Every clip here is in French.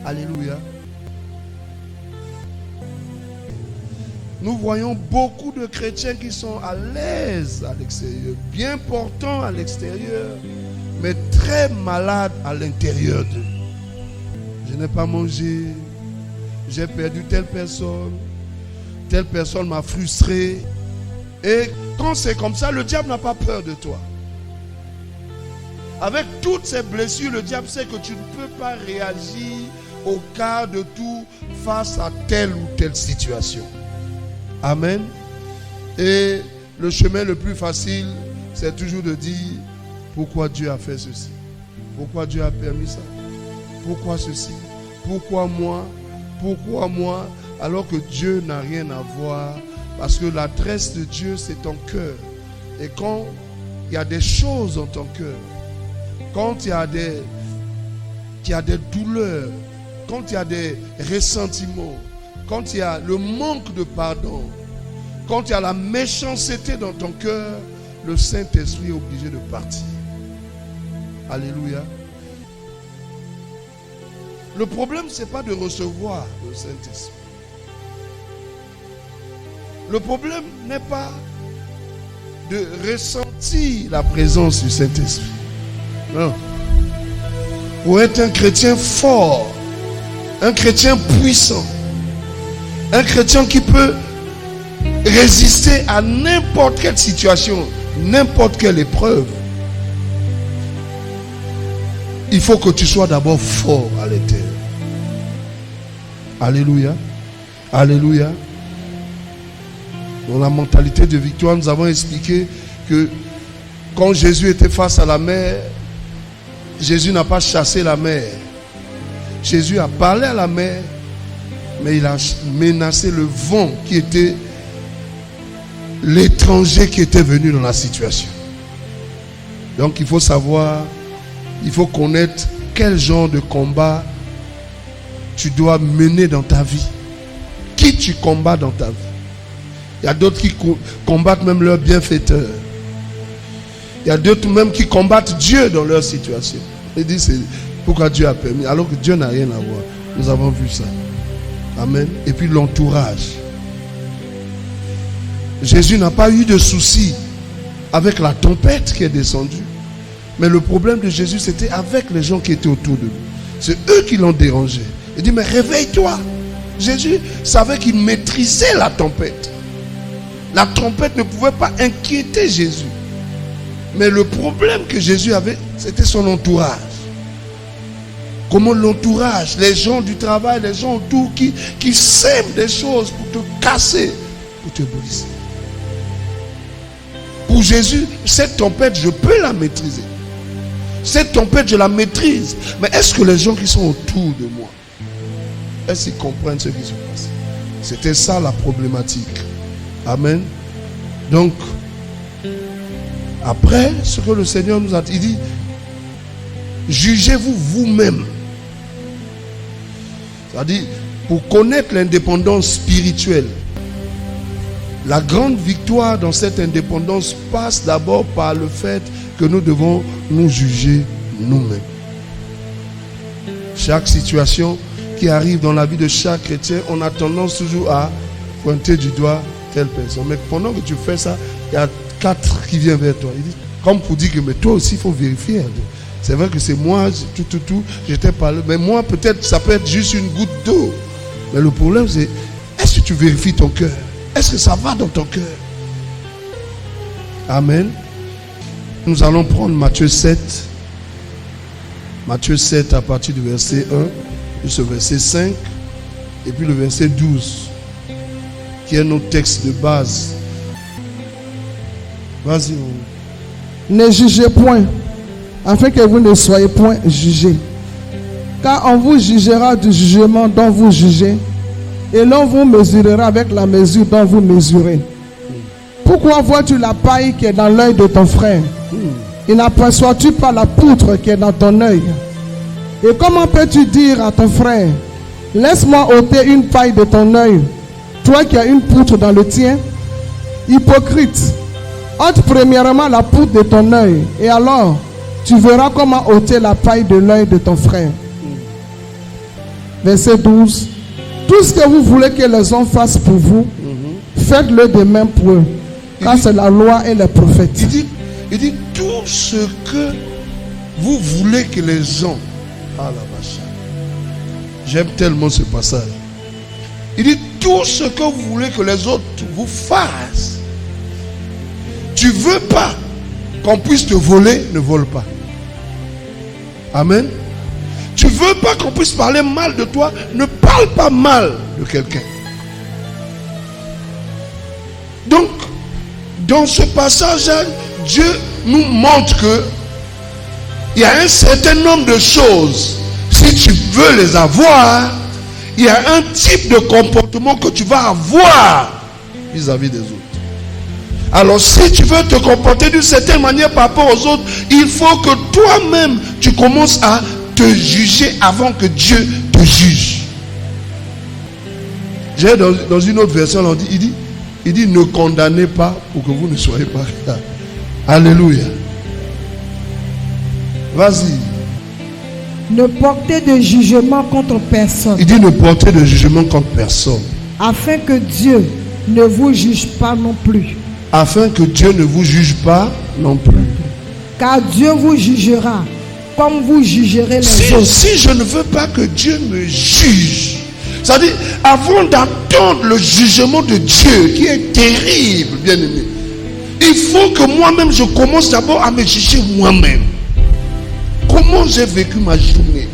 Alléluia. Nous voyons beaucoup de chrétiens qui sont à l'aise à l'extérieur, bien portants à l'extérieur, mais très malades à l'intérieur d'eux. Je n'ai pas mangé, j'ai perdu telle personne m'a frustré. Et quand c'est comme ça, le diable n'a pas peur de toi. Avec toutes ces blessures, le diable sait que tu ne peux pas réagir au quart de tout face à telle ou telle situation. Amen. Et le chemin le plus facile, c'est toujours de dire pourquoi Dieu a fait ceci, pourquoi Dieu a permis ça, pourquoi ceci, pourquoi moi, alors que Dieu n'a rien à voir, parce que l'adresse de Dieu c'est ton cœur. Et quand il y a des choses dans ton cœur, quand il y a des douleurs, quand il y a des ressentiments, quand il y a le manque de pardon, quand il y a la méchanceté dans ton cœur, le Saint-Esprit est obligé de partir. Alléluia. Le problème, ce n'est pas de recevoir le Saint-Esprit. Le problème n'est pas de ressentir la présence du Saint-Esprit. Non. Pour être un chrétien fort, un chrétien puissant, un chrétien qui peut résister à n'importe quelle situation, n'importe quelle épreuve, il faut que tu sois d'abord fort à l'intérieur. Alléluia. Alléluia. Dans la mentalité de victoire, nous avons expliqué que quand Jésus était face à la mer, Jésus n'a pas chassé la mer. Jésus a parlé à la mer, mais il a menacé le vent qui était l'étranger qui était venu dans la situation. Donc il faut savoir, il faut connaître quel genre de combat tu dois mener dans ta vie. Qui tu combats dans ta vie. Il y a d'autres qui combattent même leur bienfaiteur. Il y a d'autres même qui combattent Dieu dans leur situation. Ils disent c'est pourquoi Dieu a permis, alors que Dieu n'a rien à voir. Nous avons vu ça. Amen. Et puis l'entourage. Jésus n'a pas eu de soucis avec la tempête qui est descendue. Mais le problème de Jésus, c'était avec les gens qui étaient autour de lui. C'est eux qui l'ont dérangé. Il dit, mais réveille-toi. Jésus savait qu'il maîtrisait la tempête. La tempête ne pouvait pas inquiéter Jésus. Mais le problème que Jésus avait, c'était son entourage. Comment l'entourage, les gens du travail, les gens autour qui sèment des choses pour te casser, pour te briser. Pour Jésus, cette tempête, je peux la maîtriser. Cette tempête, je la maîtrise. Mais est-ce que les gens qui sont autour de moi, est-ce qu'ils comprennent ce qui se passe? C'était ça la problématique. Amen. Donc, après, ce que le Seigneur nous a dit, il dit, jugez-vous vous-même. C'est-à-dire, pour connaître l'indépendance spirituelle, la grande victoire dans cette indépendance passe d'abord par le fait que nous devons nous juger nous-mêmes. Chaque situation qui arrive dans la vie de chaque chrétien, on a tendance toujours à pointer du doigt telle personne. Mais pendant que tu fais ça, il y a 4 qui viennent vers toi. Il dit, comme pour dire que mais toi aussi, il faut vérifier. C'est vrai que c'est moi, j'étais pas là. Mais moi, peut-être, ça peut être juste une goutte d'eau. Mais le problème, c'est, est-ce que tu vérifies ton cœur? Est-ce que ça va dans ton cœur? Amen. Nous allons prendre Matthieu 7. Matthieu 7 à partir du verset 1 jusqu'au verset 5. Et puis le verset 12. Qui est notre texte de base. Vas-y. Ne jugez point, afin que vous ne soyez point jugés. Car on vous jugera du jugement dont vous jugez, et l'on vous mesurera avec la mesure dont vous mesurez. Pourquoi vois-tu la paille qui est dans l'œil de ton frère, et n'aperçois-tu pas la poutre qui est dans ton œil? Et comment peux-tu dire à ton frère, laisse-moi ôter une paille de ton œil, toi qui as une poutre dans le tien? Hypocrite, ôte premièrement la poutre de ton œil, et alors tu verras comment ôter la paille de l'œil de ton frère. verset 12. Tout ce que vous voulez que les hommes fassent pour vous, faites-le de même pour eux. Car c'est la loi et les prophètes. Il dit tout ce que vous voulez que les hommes... Ah la vache. J'aime tellement ce passage. Il dit tout ce que vous voulez que les autres vous fassent. Tu veux pas qu'on puisse te voler, ne vole pas. Amen. Tu veux pas qu'on puisse parler mal de toi, ne parle pas mal de quelqu'un. Donc, dans ce passage-là, Dieu nous montre que il y a un certain nombre de choses. Si tu veux les avoir, il y a un type de comportement que tu vas avoir vis-à-vis des autres. Alors si tu veux te comporter d'une certaine manière par rapport aux autres, il faut que toi-même tu commences à te juger avant que Dieu te juge. J'ai dans une autre version, il dit ne condamnez pas pour que vous ne soyez pas. Alléluia. Vas-y. Ne portez de jugement contre personne. Il dit ne portez de jugement contre personne. Afin que Dieu ne vous juge pas non plus. Afin que Dieu ne vous juge pas non plus. Car Dieu vous jugera comme vous jugerez les autres. Si je ne veux pas que Dieu me juge, c'est-à-dire avant d'attendre le jugement de Dieu qui est terrible, bien aimé, il faut que moi-même je commence d'abord à me juger moi-même. Comment j'ai vécu ma journée?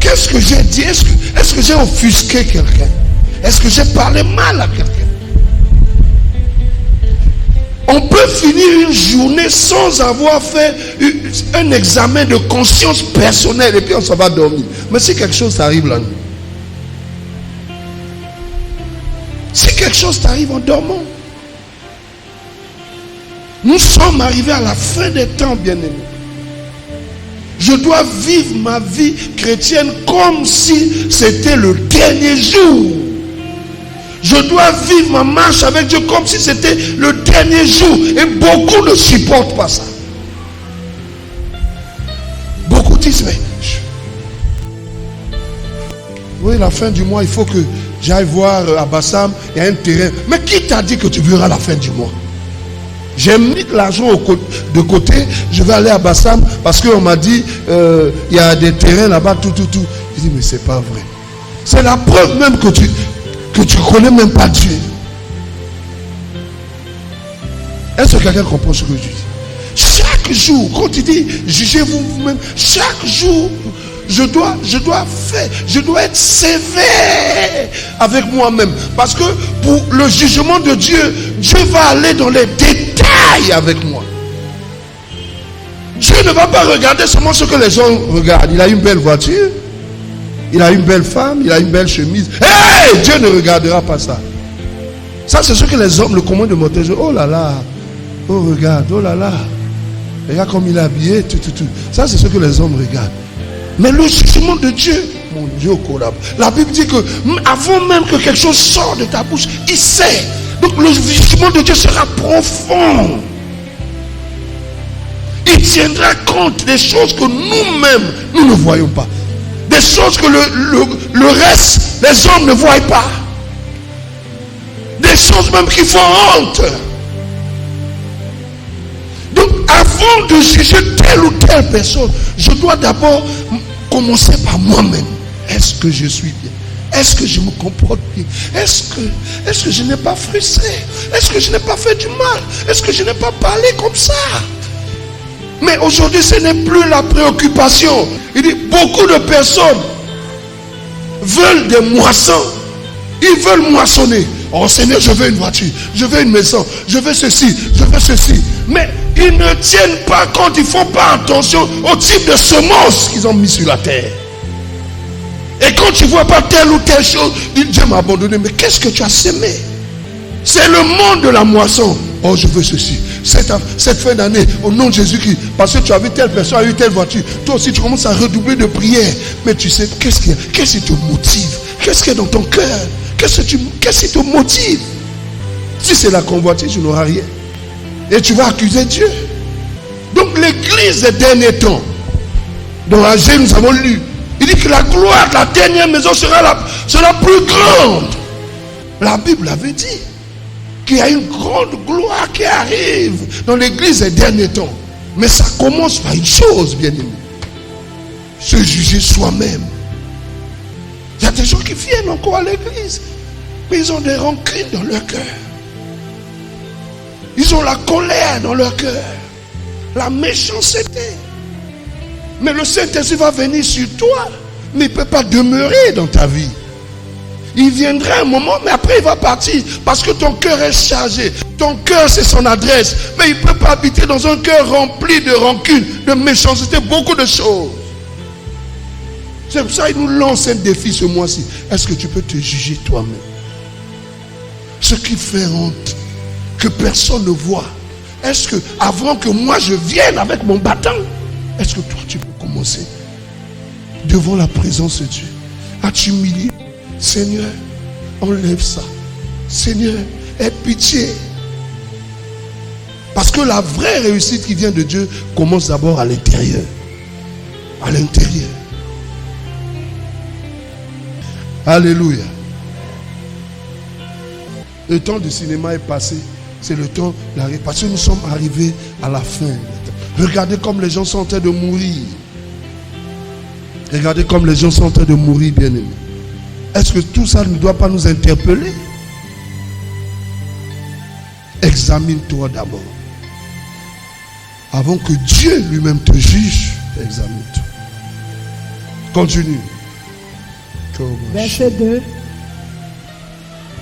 Qu'est-ce que j'ai dit? Est-ce que j'ai offusqué quelqu'un? Est-ce que j'ai parlé mal à quelqu'un? On peut finir une journée sans avoir fait un examen de conscience personnelle et puis on s'en va dormir. Mais si quelque chose t'arrive la nuit, si quelque chose t'arrive en dormant, nous sommes arrivés à la fin des temps, bien-aimés. Je dois vivre ma vie chrétienne comme si c'était le dernier jour. Je dois vivre ma marche avec Dieu comme si c'était le dernier jour. Et beaucoup ne supportent pas ça. Beaucoup disent, mais oui, la fin du mois, il faut que j'aille voir Abassam, il y a un terrain. Mais qui t'a dit que tu verras la fin du mois? J'ai mis de l'argent de côté, je vais aller à Bassam parce qu'on m'a dit il y a des terrains là-bas, tout. Je dis mais c'est pas vrai. C'est la preuve même que tu connais même pas Dieu. Est-ce que quelqu'un comprend ce que je dis? Chaque jour, quand il dit jugez-vous vous-même, chaque jour je dois être sévère avec moi-même. Parce que pour le jugement de Dieu, Dieu va aller dans les détails avec moi. Dieu ne va pas regarder seulement ce que les gens regardent. Il a une belle voiture, il a une belle femme, il a une belle chemise. Hey, Dieu ne regardera pas ça. Ça, c'est ce que les hommes, le commun de monter. Oh là là, oh regarde, oh là là, regarde comme il est habillé, tout. Ça, c'est ce que les hommes regardent. Mais le jugement de Dieu, mon Dieu, la Bible dit que avant même que quelque chose sorte de ta bouche, il sait. Donc le jugement de Dieu sera profond. Il tiendra compte des choses que nous-mêmes, nous ne voyons pas. Des choses que le reste, les hommes ne voient pas. Des choses même qui font honte. Donc avant de juger telle ou telle personne, je dois d'abord commencer par moi-même. Est-ce que je suis bien? Est-ce que je me comporte bien? Est-ce que je n'ai pas frustré? Est-ce que je n'ai pas fait du mal? Est-ce que je n'ai pas parlé comme ça? Mais aujourd'hui, ce n'est plus la préoccupation. Il dit, beaucoup de personnes veulent des moissons. Ils veulent moissonner. Oh Seigneur, je veux une voiture, je veux une maison, je veux ceci, je veux ceci. Mais ils ne tiennent pas compte, ils ne font pas attention au type de semences qu'ils ont mis sur la terre. Et quand tu ne vois pas telle ou telle chose, Dieu m'a abandonné. Mais qu'est-ce que tu as semé? C'est le monde de la moisson. Oh, je veux ceci. Cette fin d'année, au nom de Jésus-Christ, parce que tu as vu telle personne, a eu telle voiture, toi aussi tu commences à redoubler de prière. Mais tu sais, qu'est-ce qui te motive? Qu'est-ce qu'il y a dans ton cœur? Qu'est-ce qui te motive? Si c'est la convoitise, tu n'auras rien. Et tu vas accuser Dieu. Donc l'église des derniers temps, dans Agé, nous avons lu, Il dit que la gloire de la dernière maison sera plus grande. La Bible avait dit qu'il y a une grande gloire qui arrive dans l'église des derniers temps. Mais ça commence par une chose, bien aimé. Se juger soi-même. Il y a des gens qui viennent encore à l'église, mais ils ont des rancunes dans leur cœur. Ils ont la colère dans leur cœur, la méchanceté. Mais le Saint-Esprit va venir sur toi, mais il ne peut pas demeurer dans ta vie. Il viendra un moment, mais après il va partir, parce que ton cœur est chargé. Ton cœur, c'est son adresse, mais il ne peut pas habiter dans un cœur rempli de rancune, de méchanceté, beaucoup de choses. C'est pour ça qu'il nous lance un défi ce mois-ci. Est-ce que tu peux te juger toi-même? Ce qui fait honte, que personne ne voit. Est-ce que, avant que moi je vienne avec mon bâton, est-ce que toi tu peux commencer devant la présence de Dieu à t'humilier? Seigneur, enlève ça. Seigneur, aie pitié. Parce que la vraie réussite qui vient de Dieu commence d'abord à l'intérieur. À l'intérieur. Alléluia. Le temps du cinéma est passé. C'est le temps de la... Parce que nous sommes arrivés à la fin. Regardez comme les gens sont en train de mourir. Regardez comme les gens sont en train de mourir, bien-aimés. Est-ce que tout ça ne doit pas nous interpeller? Examine-toi d'abord. Avant que Dieu lui-même te juge, examine-toi. Continue. Verset 2.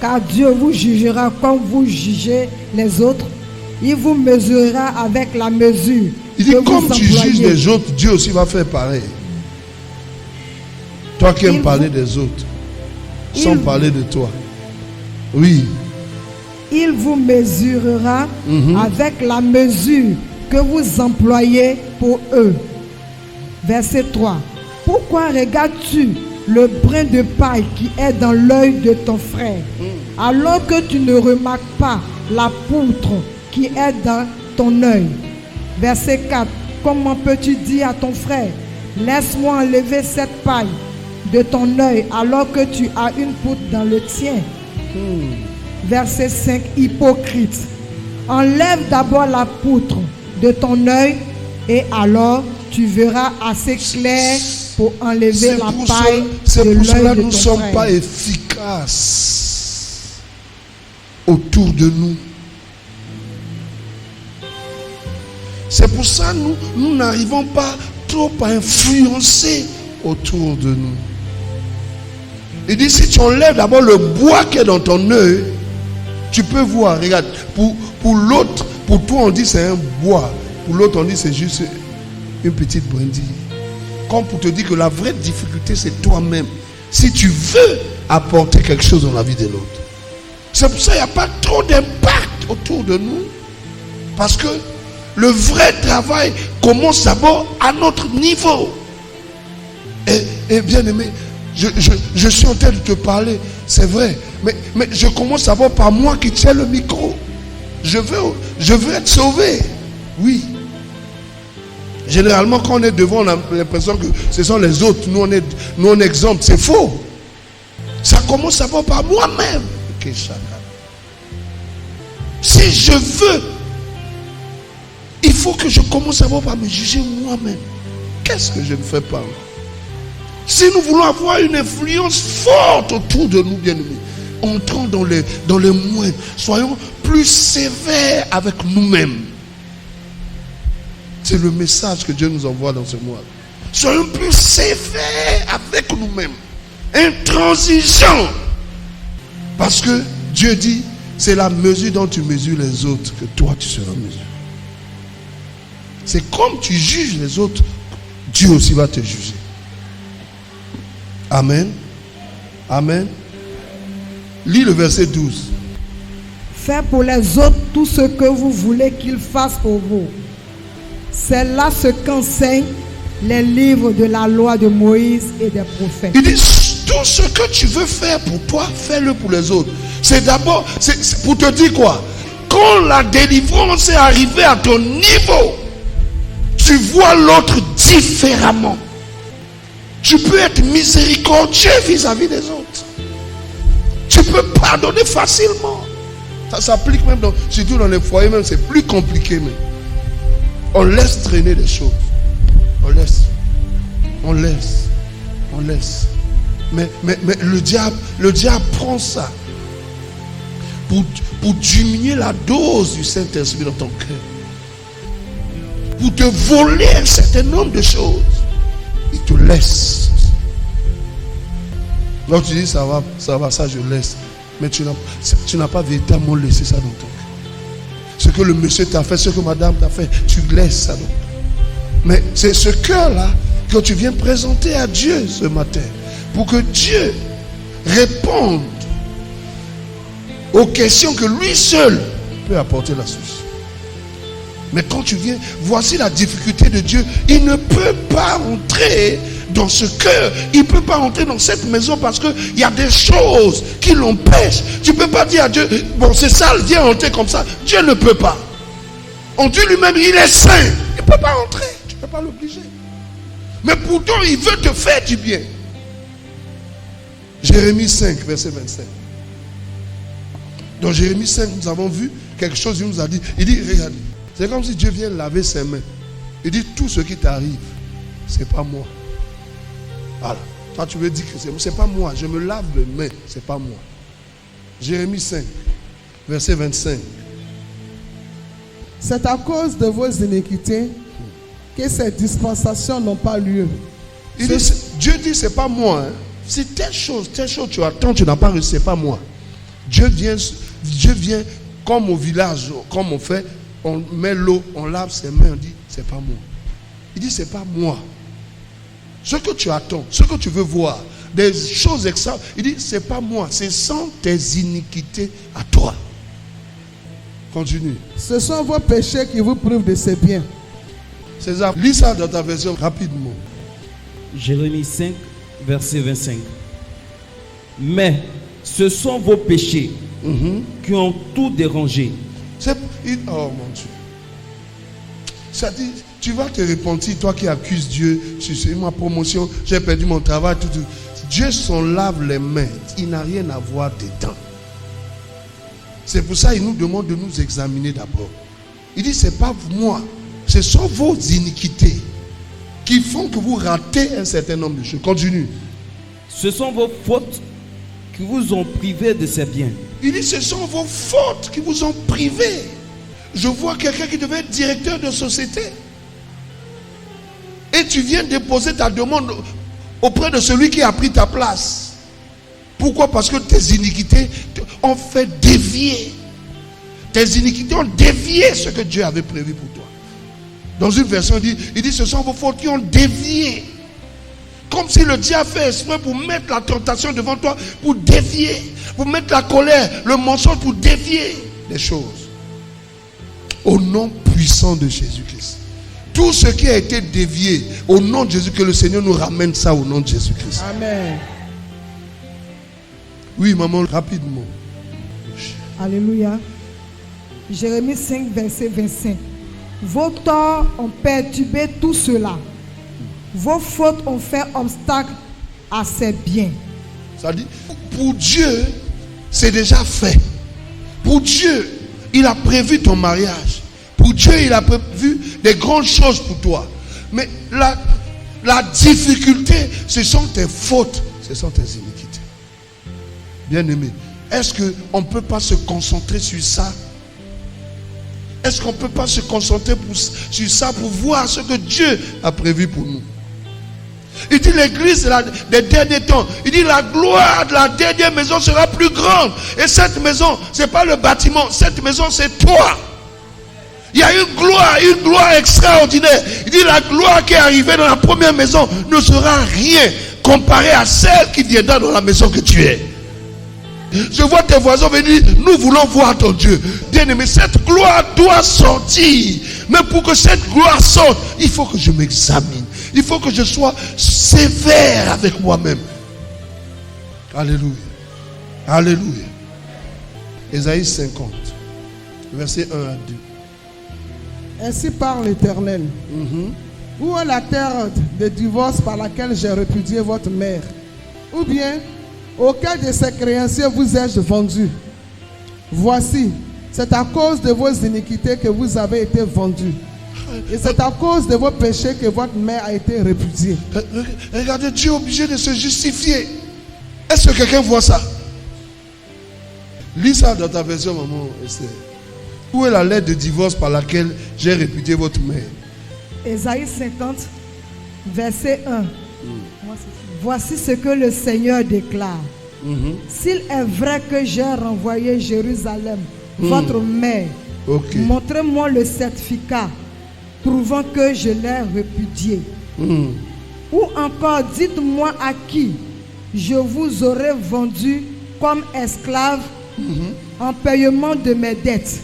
Car Dieu vous jugera comme vous jugez les autres. Il vous mesurera avec la mesure. Il dit comme tu juges les autres, Dieu aussi va faire pareil. Toi qui aimes parler des autres, sans parler de toi. Oui. Il vous mesurera avec la mesure que vous employez pour eux. Verset 3. Pourquoi regardes-tu le brin de paille qui est dans l'œil de ton frère, alors que tu ne remarques pas la poutre qui est dans ton œil? Verset 4. Comment peux-tu dire à ton frère, laisse-moi enlever cette paille de ton œil alors que tu as une poutre dans le tien? Verset 5. Hypocrite, enlève d'abord la poutre de ton œil et alors tu verras assez clair pour enlever la paille de l'œil de ton frère. C'est pour cela que nous ne sommes pas efficaces autour de nous. C'est pour ça que nous n'arrivons pas trop à influencer autour de nous. Il dit, si tu enlèves d'abord le bois qui est dans ton œil, tu peux voir. Regarde, pour l'autre, pour toi on dit c'est un bois, pour l'autre on dit c'est juste une petite brindille. Comme pour te dire que la vraie difficulté c'est toi-même. Si tu veux apporter quelque chose dans la vie de l'autre. C'est pour ça qu'il n'y a pas trop d'impact autour de nous. Parce que le vrai travail commence d'abord à notre niveau. Et bien aimé, je suis en train de te parler, c'est vrai. Mais je commence d'abord par moi qui tiens le micro. Je veux être sauvé. Oui. Généralement, quand on est devant, on a l'impression que ce sont les autres. Nous, on est exemples. C'est faux. Ça commence d'abord par moi-même. Si je veux, il faut que je commence d'abord par me juger moi-même. Qu'est-ce que je ne fais pas? Si nous voulons avoir une influence forte autour de nous, bien-aimés, entrons dans les moindres. Soyons plus sévères avec nous-mêmes. C'est le message que Dieu nous envoie dans ce mois. Soyons plus sévères avec nous-mêmes. Intransigeants. Parce que Dieu dit, c'est la mesure dont tu mesures les autres que toi tu seras mesuré. C'est comme tu juges les autres, Dieu aussi va te juger. Amen. Amen. Lis le verset 12. Faites pour les autres tout ce que vous voulez qu'ils fassent pour vous. C'est là ce qu'enseignent les livres de la loi de Moïse et des prophètes. Il dit, tout ce que tu veux faire pour toi, fais-le pour les autres. C'est d'abord, c'est pour te dire quoi? Quand la délivrance est arrivée à ton niveau, tu vois l'autre différemment. Tu peux être miséricordieux vis-à-vis des autres. Tu peux pardonner facilement. Ça s'applique même surtout dans les foyers, même c'est plus compliqué même. On laisse traîner des choses. On laisse. Mais le diable prend ça pour diminuer la dose du Saint-Esprit dans ton cœur. Pour te voler un certain nombre de choses. Il te laisse. Donc tu dis ça va, ça je laisse. Mais tu n'as pas véritablement laissé ça dans ton cœur. Ce que le monsieur t'a fait, ce que madame t'a fait, tu laisses ça dans ton cœur. Mais c'est ce cœur-là que tu viens présenter à Dieu ce matin. Pour que Dieu réponde aux questions que lui seul peut apporter la source. Mais quand tu viens, voici la difficulté de Dieu. Il ne peut pas entrer dans ce cœur. Il ne peut pas entrer dans cette maison parce qu'il y a des choses qui l'empêchent. Tu ne peux pas dire à Dieu, bon c'est sale, viens entrer comme ça. Dieu ne peut pas. En Dieu lui-même, il est saint. Il ne peut pas entrer. Tu ne peux pas l'obliger. Mais pourtant, il veut te faire du bien. Jérémie 5, verset 25. Dans Jérémie 5, nous avons vu quelque chose, il nous a dit. Il dit, regarde, c'est comme si Dieu vient laver ses mains. Il dit, tout ce qui t'arrive, c'est pas moi. Voilà. Toi, tu veux dire que c'est pas moi. Je me lave les mains, c'est pas moi. Jérémie 5, verset 25. C'est à cause de vos iniquités que ces dispensations n'ont pas lieu. Dieu dit, c'est pas moi. Hein. Si telle chose tu attends, tu n'as pas reçu, c'est pas moi. Dieu vient comme au village, comme on fait, on met l'eau, on lave ses mains, on dit, c'est pas moi. Il dit, c'est pas moi. Ce que tu attends, ce que tu veux voir, des choses extra, il dit, c'est pas moi, ce sont tes iniquités à toi. Continue. Ce sont vos péchés qui vous privent de ces biens. César, lis ça dans ta version rapidement. Jérémie 5, verset 25. Mais ce sont vos péchés qui ont tout dérangé. Oh mon Dieu. Ça dit, tu vas te repentir, toi qui accuses Dieu, c'est ma promotion, j'ai perdu mon travail, tout. Dieu s'en lave les mains, il n'a rien à voir dedans. C'est pour ça qu'il nous demande de nous examiner d'abord. Il dit, c'est pas moi, ce sont vos iniquités qui font que vous ratez un certain nombre de choses. Continue. Ce sont vos fautes qui vous ont privé de ces biens. Il dit, ce sont vos fautes qui vous ont privé. Je vois quelqu'un qui devait être directeur de société. Et tu viens déposer ta demande auprès de celui qui a pris ta place. Pourquoi? Parce que tes iniquités ont fait dévier. Tes iniquités ont dévié ce que Dieu avait prévu pour toi. Dans une version, il dit, ce sont vos fautes qui ont dévié. Comme si le diable fait exprès pour mettre la tentation devant toi, pour dévier, pour mettre la colère, le mensonge, pour dévier les choses. Au nom puissant de Jésus-Christ. Tout ce qui a été dévié, au nom de Jésus, que le Seigneur nous ramène ça au nom de Jésus-Christ. Amen. Oui, maman, rapidement. Alléluia. Jérémie 5, verset 25. Vos torts ont perturbé tout cela. Vos fautes ont fait obstacle à ses biens. Ça dit, pour Dieu, c'est déjà fait. Pour Dieu, il a prévu ton mariage. Pour Dieu, il a prévu des grandes choses pour toi. Mais la difficulté, ce sont tes fautes, ce sont tes iniquités. Bien-aimé, est-ce qu'on ne peut pas se concentrer sur ça? Est-ce qu'on ne peut pas se concentrer sur ça pour voir ce que Dieu a prévu pour nous? Il dit l'église des derniers temps. Il dit la gloire de la dernière maison sera plus grande. Et cette maison, ce n'est pas le bâtiment. Cette maison, c'est toi. Il y a une gloire extraordinaire. Il dit la gloire qui est arrivée dans la première maison ne sera rien comparée à celle qui viendra dans la maison que tu es. Je vois tes voisins venir, nous voulons voir ton Dieu. Bien-aimé, cette gloire doit sortir. Mais pour que cette gloire sorte, il faut que je m'examine. Il faut que je sois sévère avec moi-même. Alléluia. Alléluia. Ésaïe 50, verset 1 à 2. Ainsi parle l'Éternel. Où est la terre de divorce par laquelle j'ai répudié votre mère? Ou bien, auquel de ces créanciers vous ai-je vendu? Voici, c'est à cause de vos iniquités que vous avez été vendus. Et c'est à cause de vos péchés que votre mère a été répudiée. Regardez, Dieu est obligé de se justifier. Est-ce que quelqu'un voit ça? Lis ça dans ta version, maman Esther. Où est la lettre de divorce par laquelle j'ai répudié votre mère? Ésaïe 50, verset 1. Voici ce que le Seigneur déclare. S'il est vrai que j'ai renvoyé Jérusalem, votre mère, montrez-moi le certificat prouvant que je l'ai répudié. Ou encore, dites-moi à qui je vous aurais vendu comme esclave en paiement de mes dettes.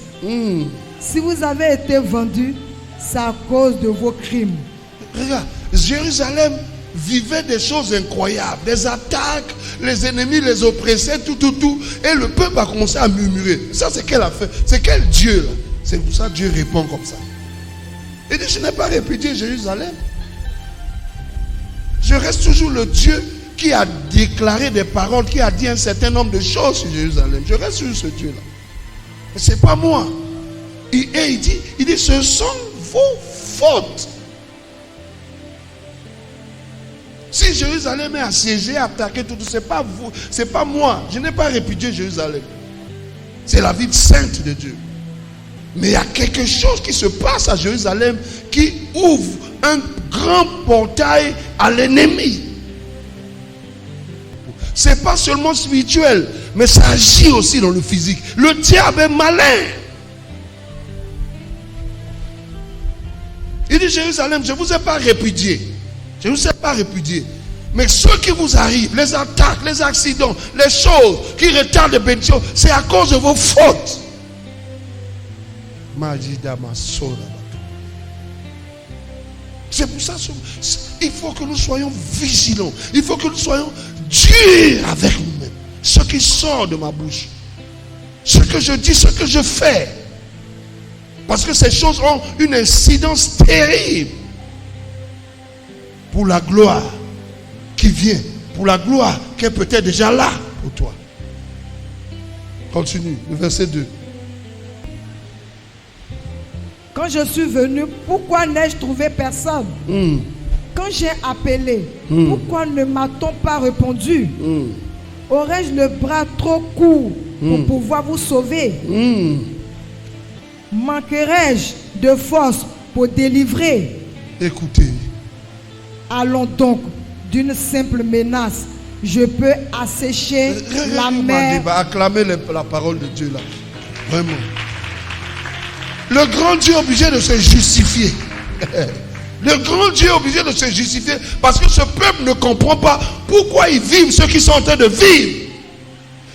Si vous avez été vendu, c'est à cause de vos crimes. Regarde, Jérusalem vivait des choses incroyables, des attaques, les ennemis les oppressaient, tout. Et le peuple a commencé à murmurer. Ça, c'est quelle affaire? C'est quel Dieu là? C'est pour ça que Dieu répond comme ça. Il dit, je n'ai pas répudié Jérusalem. Je reste toujours le Dieu qui a déclaré des paroles, qui a dit un certain nombre de choses sur Jérusalem. Je reste toujours ce Dieu-là. Mais ce n'est pas moi. Et il dit, ce sont vos fautes. Si Jérusalem est assiégée, attaquée, tout, c'est pas vous, c'est pas moi. Je n'ai pas répudié Jérusalem. C'est la ville sainte de Dieu. Mais il y a quelque chose qui se passe à Jérusalem qui ouvre un grand portail à l'ennemi. C'est pas seulement spirituel, mais ça agit aussi dans le physique. Le diable est malin. Il dit, Jérusalem, je ne vous ai pas répudié. Je ne vous ai pas répudié. Mais ce qui vous arrive, les attaques, les accidents, les choses qui retardent les bénédictions, c'est à cause de vos fautes. C'est pour ça il faut que nous soyons vigilants. Il faut que nous soyons durs avec nous-mêmes. Ce qui sort de ma bouche, ce que je dis, ce que je fais. Parce que ces choses ont une incidence terrible pour la gloire qui vient, pour la gloire qui est peut-être déjà là pour toi. Continue, le verset 2. Quand je suis venu, pourquoi n'ai-je trouvé personne? Quand j'ai appelé, pourquoi ne m'a-t-on pas répondu? Aurais-je le bras trop court pour pouvoir vous sauver? Manquerai-je de force pour délivrer? Écoutez. Allons donc, d'une simple menace, je peux assécher la mer. Acclamer la parole de Dieu là. Vraiment. Le grand Dieu est obligé de se justifier. Le grand Dieu est obligé de se justifier parce que ce peuple ne comprend pas pourquoi ils vivent ce qu'ils sont en train de vivre.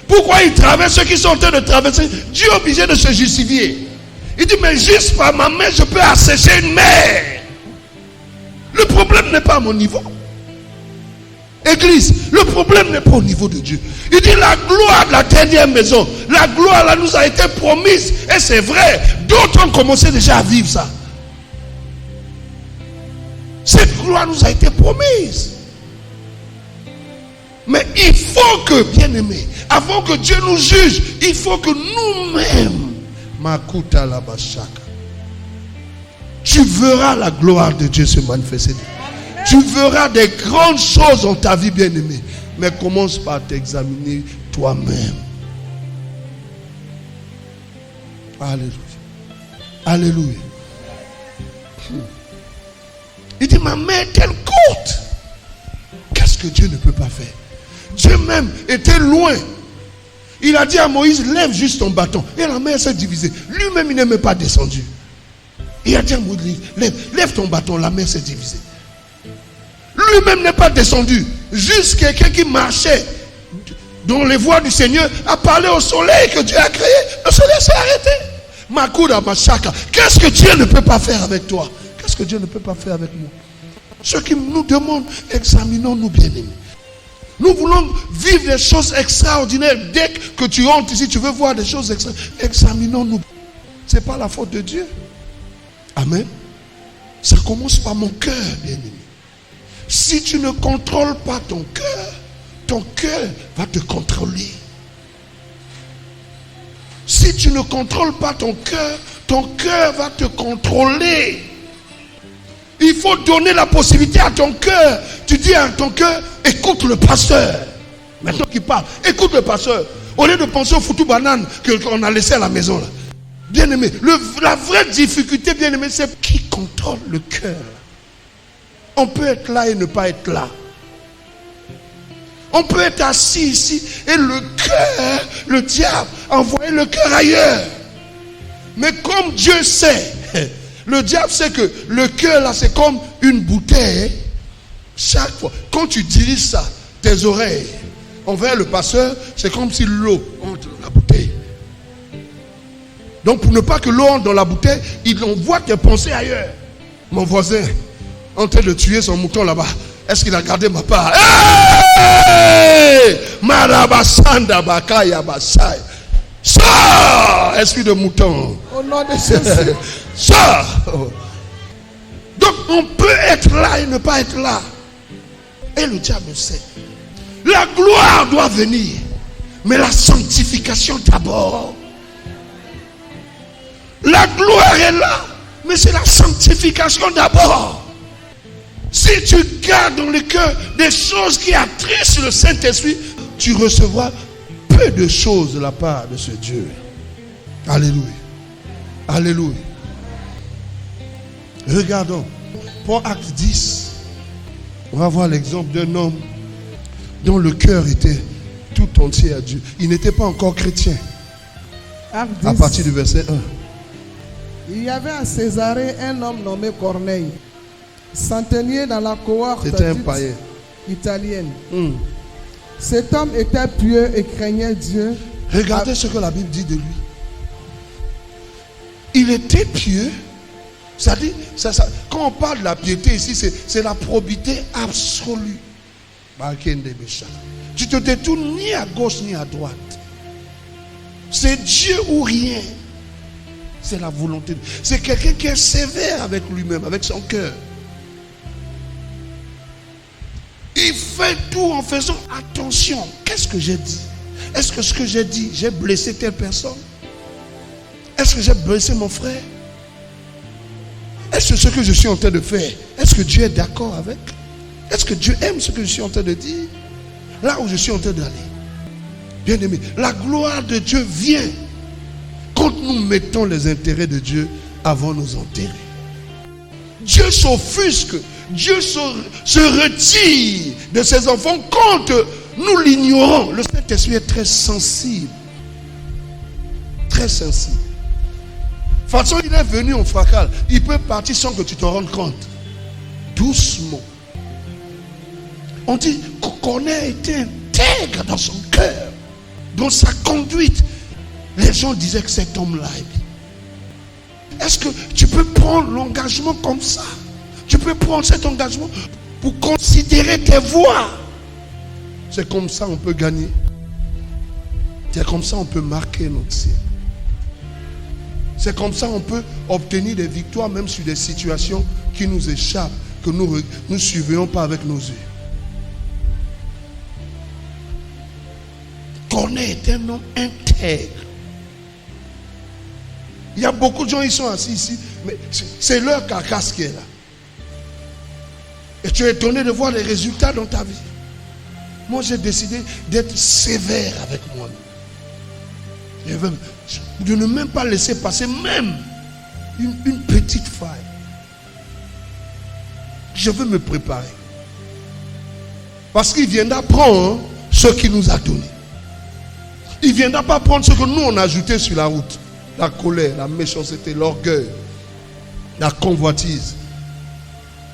Pourquoi ils traversent ce qu'ils sont en train de traverser. Dieu est obligé de se justifier. Il dit, mais juste par ma main, je peux assécher une mer. Le problème n'est pas à mon niveau. Église, le problème n'est pas au niveau de Dieu. Il dit la gloire de la dernière maison. La gloire là nous a été promise. Et c'est vrai. D'autres ont commencé déjà à vivre ça. Cette gloire nous a été promise. Mais il faut que, bien-aimés, avant que Dieu nous juge, il faut que nous-mêmes, Makuta la Bashaka, tu verras la gloire de Dieu se manifester. Tu verras des grandes choses dans ta vie, bien-aimée. Mais commence par t'examiner toi-même. Alléluia. Alléluia. Il dit, ma main est-elle courte? Qu'est-ce que Dieu ne peut pas faire? Dieu même était loin. Il a dit à Moïse, lève juste ton bâton. Et la mer s'est divisée. Lui-même, il n'est même pas descendu. Il a dit à Moïse, lève ton bâton, la mer s'est divisée. Lui-même n'est pas descendu. Juste quelqu'un qui marchait dans les voies du Seigneur a parlé au soleil que Dieu a créé. Le soleil s'est arrêté. Makuda Mashaka. Qu'est-ce que Dieu ne peut pas faire avec toi? Qu'est-ce que Dieu ne peut pas faire avec nous? Ce qui nous demande, examinons-nous, bien-aimés. Nous voulons vivre des choses extraordinaires. Dès que tu rentres ici, tu veux voir des choses extraordinaires. Examinons-nous. Ce n'est pas la faute de Dieu. Amen. Ça commence par mon cœur, bien-aimé. Si tu ne contrôles pas ton cœur va te contrôler. Si tu ne contrôles pas ton cœur va te contrôler. Il faut donner la possibilité à ton cœur. Tu dis à ton cœur, écoute le pasteur. Maintenant qu'il parle, écoute le pasteur. Au lieu de penser au foutu banane qu'on a laissé à la maison. Là. Bien-aimé, la vraie difficulté, bien-aimé, c'est qui contrôle le cœur. On peut être là et ne pas être là. On peut être assis ici et le cœur, le diable, envoyer le cœur ailleurs. Mais comme Dieu sait, le diable sait que le cœur là c'est comme une bouteille. Chaque fois, quand tu diriges ça, tes oreilles envers le pasteur, c'est comme si l'eau entre dans la bouteille. Donc pour ne pas que l'eau entre dans la bouteille, il envoie tes pensées ailleurs. Mon voisin, en train de tuer son mouton là-bas, est-ce qu'il a gardé ma part? Hey! Marabasanda bakaya basai. Sors, esprit de mouton. Au nom de Jésus. Sors. Donc on peut être là et ne pas être là. Et le diable sait. La gloire doit venir. Mais la sanctification d'abord. La gloire est là. Mais c'est la sanctification d'abord. Si tu gardes dans le cœur des choses qui attristent le Saint-Esprit, tu recevras peu de choses de la part de ce Dieu. Alléluia. Alléluia. Regardons. Pour Acte 10, on va voir l'exemple d'un homme dont le cœur était tout entier à Dieu. Il n'était pas encore chrétien. Acte 10. À partir du verset 1. Il y avait à Césarée un homme nommé Corneille, centenier dans la cohorte C'était un païen italienne. Cet homme était pieux et craignait Dieu. Regardez ce que la Bible dit de lui. Il était pieux. C'est-à-dire, quand on parle de la piété ici, c'est la probité absolue. Tu te détournes ni à gauche ni à droite. C'est Dieu ou rien. C'est la volonté. C'est quelqu'un qui est sévère avec lui-même, avec son cœur. Il fait tout en faisant attention. Qu'est-ce que j'ai dit? Est-ce que ce que j'ai dit, j'ai blessé telle personne? Est-ce que j'ai blessé mon frère? Est-ce que ce que je suis en train de faire, est-ce que Dieu est d'accord avec? Est-ce que Dieu aime ce que je suis en train de dire? Là où je suis en train d'aller. Bien aimé, la gloire de Dieu vient quand nous mettons les intérêts de Dieu avant nos intérêts. Dieu s'offusque, Dieu se retire de ses enfants quand nous l'ignorons. Le Saint-Esprit est très sensible. Très sensible. De toute façon, il est venu en fracas. Il peut partir sans que tu t'en rendes compte. Doucement. On dit que Corneille était intègre dans son cœur, dans sa conduite. Les gens disaient que cet homme-là est bien. Est-ce que tu peux prendre l'engagement comme ça? Tu peux prendre cet engagement pour considérer tes voies. C'est comme ça on peut gagner. C'est comme ça on peut marquer notre ciel. C'est comme ça on peut obtenir des victoires même sur des situations qui nous échappent, que nous ne suivions pas avec nos yeux. Corneille est un homme intègre. Il y a beaucoup de gens qui sont assis ici, mais c'est leur carcasse qui est là. Et tu es étonné de voir les résultats dans ta vie. Moi, j'ai décidé d'être sévère avec moi-même. De ne même pas laisser passer même une petite faille. Je veux me préparer. Parce qu'il viendra prendre ce qu'il nous a donné. Il ne viendra pas prendre ce que nous on a ajouté sur la route. La colère, la méchanceté, l'orgueil, la convoitise.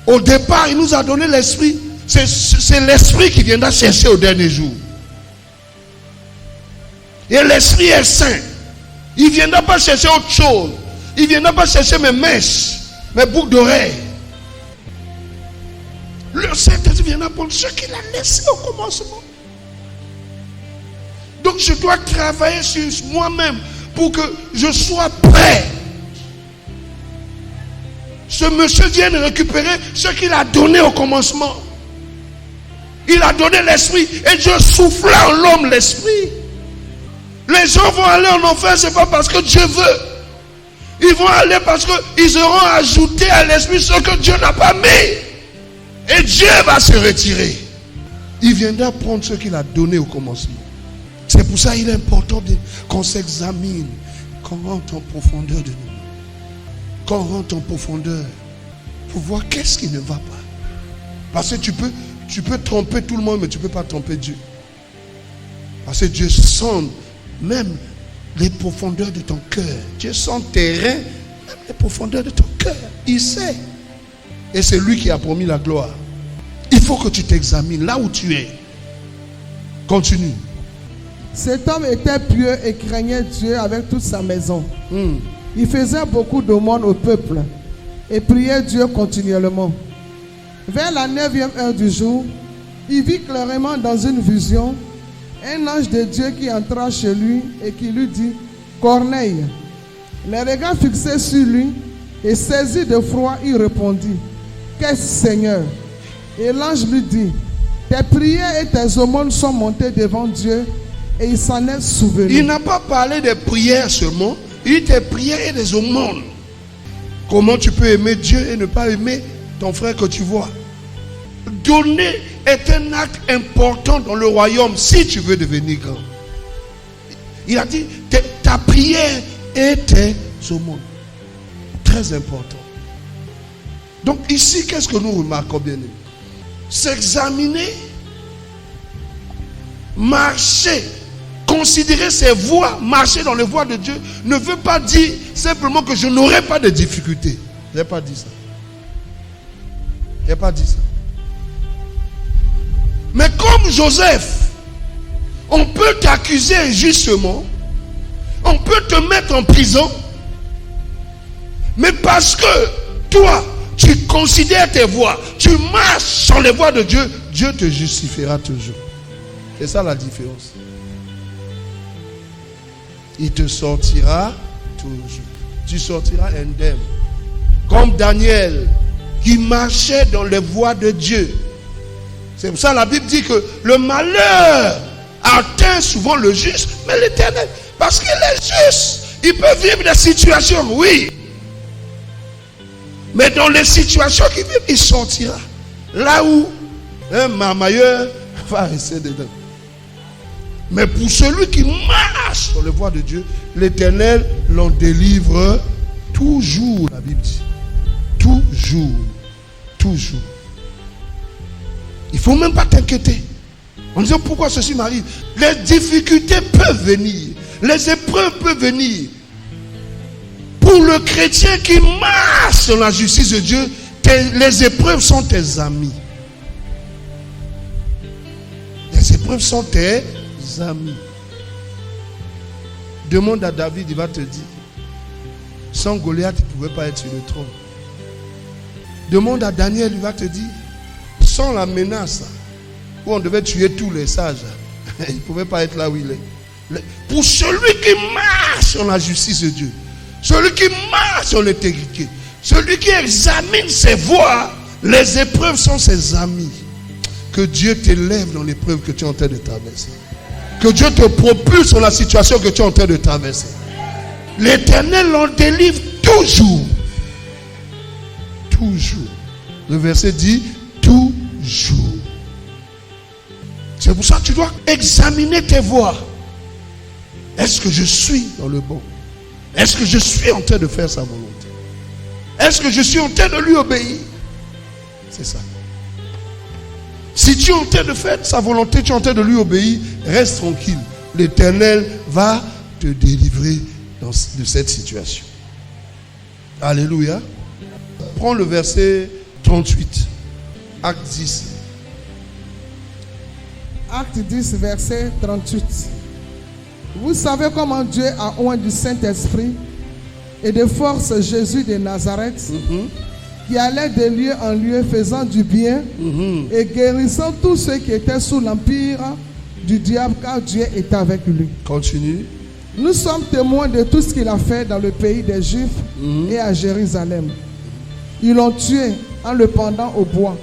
Au départ, il nous a donné l'esprit. C'est l'esprit qui viendra chercher au dernier jour. Et l'esprit est saint. Il ne viendra pas chercher autre chose. Il ne viendra pas chercher mes mèches, mes boucles d'oreilles. Le Saint-Esprit viendra prendre ce qu'il a laissé au commencement. Donc je dois travailler sur moi-même pour que je sois prêt. ce monsieur vient de récupérer ce qu'il a donné au commencement. Il a donné l'esprit et Dieu souffla en l'homme l'esprit. Les gens vont aller en enfer, c'est pas parce que Dieu veut. Ils vont aller parce qu'ils auront ajouté à l'esprit ce que Dieu n'a pas mis. Et Dieu va se retirer. Il viendra prendre ce qu'il a donné au commencement. C'est pour ça qu'il est important qu'on s'examine, qu'on rentre en profondeur de nous. Qu'on rentre en profondeur pour voir qu'est-ce qui ne va pas. Parce que tu peux tromper tout le monde, mais tu ne peux pas tromper Dieu. Parce que Dieu sonde même les profondeurs de ton cœur. Dieu sonde tes reins, même les profondeurs de ton cœur. Il sait. Et c'est lui qui a promis la gloire. Il faut que tu t'examines là où tu es. Continue. Cet homme était pieux et craignait Dieu avec toute sa maison. Il faisait beaucoup d'aumônes au peuple et priait Dieu continuellement. Vers la 9e heure du jour, il vit clairement dans une vision un ange de Dieu qui entra chez lui et qui lui dit « Corneille ». Les regards fixés sur lui et saisi de froid, il répondit « Qu'est-ce, Seigneur ?» Et l'ange lui dit « Tes prières et tes aumônes sont montées devant Dieu et il s'en est souvenu. » Il n'a pas parlé des prières seulement. Il dit tes prières et des aumônes. Comment tu peux aimer Dieu et ne pas aimer ton frère que tu vois? Donner est un acte important dans le royaume si tu veux devenir grand. Il a dit ta prière et tes aumônes. Très important. Donc ici, qu'est-ce que nous remarquons bien aimés? S'examiner, marcher, considérer ses voies, marcher dans les voies de Dieu ne veut pas dire simplement que je n'aurai pas de difficultés. Je n'ai pas dit ça. Je n'ai pas dit ça. Mais comme Joseph, on peut t'accuser injustement, on peut te mettre en prison, mais parce que toi, tu considères tes voies, tu marches sur les voies de Dieu, Dieu te justifiera toujours. C'est ça la différence. Il te sortira toujours. Tu sortiras indemne. Comme Daniel, qui marchait dans les voies de Dieu. C'est pour ça que la Bible dit que le malheur atteint souvent le juste, mais l'Éternel, parce qu'il est juste, il peut vivre des situations, oui. Mais dans les situations qu'il vit, il sortira. Là où un marmailleur va rester dedans. Mais pour celui qui marche sur les voies de Dieu, l'Éternel l'en délivre toujours, la Bible dit. Toujours. Toujours. Il ne faut même pas t'inquiéter. En disant pourquoi ceci m'arrive. Les difficultés peuvent venir. Les épreuves peuvent venir. Pour le chrétien qui marche dans la justice de Dieu, les épreuves sont tes amis. Les épreuves sont tes amis. Demande à David, il va te dire. Sans Goliath, il ne pouvait pas être sur le trône. Demande à Daniel, il va te dire. Sans la menace, où on devait tuer tous les sages, il ne pouvait pas être là où il est. Pour celui qui marche dans la justice de Dieu, celui qui marche dans l'intégrité, celui qui examine ses voies, les épreuves sont ses amis. Que Dieu t'élève dans l'épreuve que tu es en train de traverser. Que Dieu te propulse dans la situation que tu es en train de traverser. L'Éternel en délivre toujours. Toujours. Le verset dit toujours. C'est pour ça que tu dois examiner tes voies. Est-ce que je suis dans le bon? Est-ce que je suis en train de faire sa volonté? Est-ce que je suis en train de lui obéir? C'est ça. Si tu es en train de faire sa volonté, tu es en train de lui obéir, reste tranquille. L'Éternel va te délivrer de cette situation. Alléluia. Prends le verset 38. Acte 10. Acte 10, verset 38. Vous savez comment Dieu a oint du Saint-Esprit et de force Jésus de Nazareth, qui allait de lieu en lieu faisant du bien et guérissant tous ceux qui étaient sous l'empire du diable, car Dieu était avec lui. Continue. Nous sommes témoins de tout ce qu'il a fait dans le pays des Juifs et à Jérusalem. Ils l'ont tué en le pendant au bois.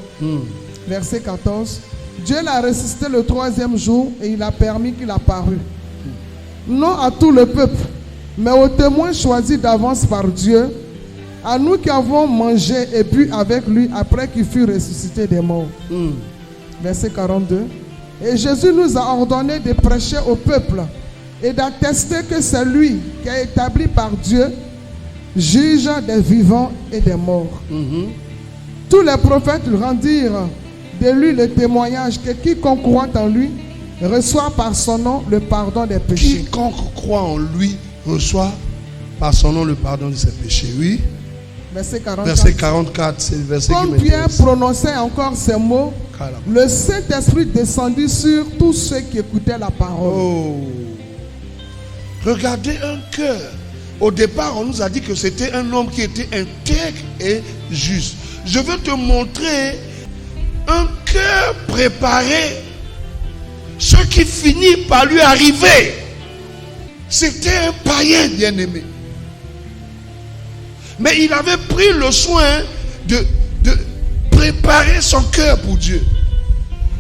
Verset 14. Dieu l'a ressuscité le 3e jour et il a permis qu'il apparût. Non à tout le peuple, mais aux témoins choisis d'avance par Dieu, à nous qui avons mangé et bu avec lui après qu'il fut ressuscité des morts. Verset 42. Et Jésus nous a ordonné de prêcher au peuple et d'attester que c'est lui qui est établi par Dieu, juge des vivants et des morts. Tous les prophètes rendirent de lui le témoignage que quiconque croit en lui reçoit par son nom le pardon des péchés. Quiconque croit en lui reçoit par son nom le pardon de ses péchés. Oui. Verset 44. Verset 44, c'est le verset Comme qui Pierre m'intéresse. prononçait encore ces mots, le Saint-Esprit descendit sur tous ceux qui écoutaient la parole. Oh. Regardez un cœur. Au départ, on nous a dit que c'était un homme qui était intègre et juste. Je veux te montrer un cœur préparé. Ce qui finit par lui arriver, c'était un païen bien-aimé. Mais il avait pris le soin de préparer son cœur pour Dieu.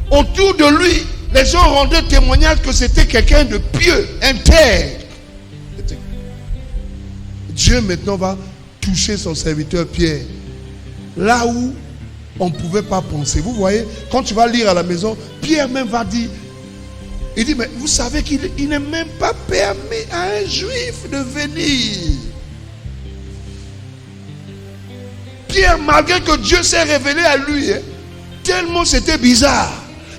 Autour de lui, les gens rendaient témoignage que c'était quelqu'un de pieux, intègre. Dieu maintenant va toucher son serviteur Pierre. Là où on ne pouvait pas penser. Vous voyez, quand tu vas lire à la maison, Pierre même va dire, il dit, mais vous savez qu'il n'est même pas permis à un juif de venir. Pierre, malgré que Dieu s'est révélé à lui, tellement c'était bizarre,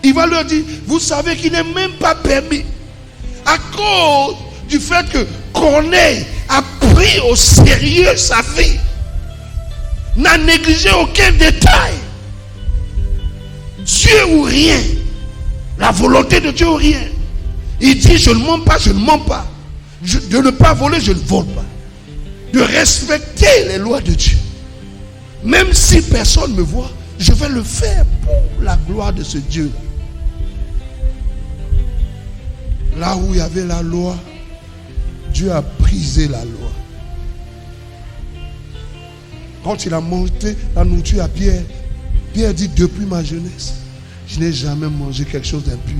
il va leur dire, vous savez qu'il n'est même pas permis. À cause du fait que Corneille a pris au sérieux sa vie, n'a négligé aucun détail. Dieu ou rien. La volonté de Dieu ou rien. Il dit, je ne mens pas, je ne mens pas. De ne pas voler, je ne vole pas. De respecter les lois de Dieu. Même si personne me voit, je vais le faire pour la gloire de ce Dieu. Là où il y avait la loi, Dieu a brisé la loi. Quand il a monté la nourriture à Pierre, Pierre dit, depuis ma jeunesse, je n'ai jamais mangé quelque chose d'impur.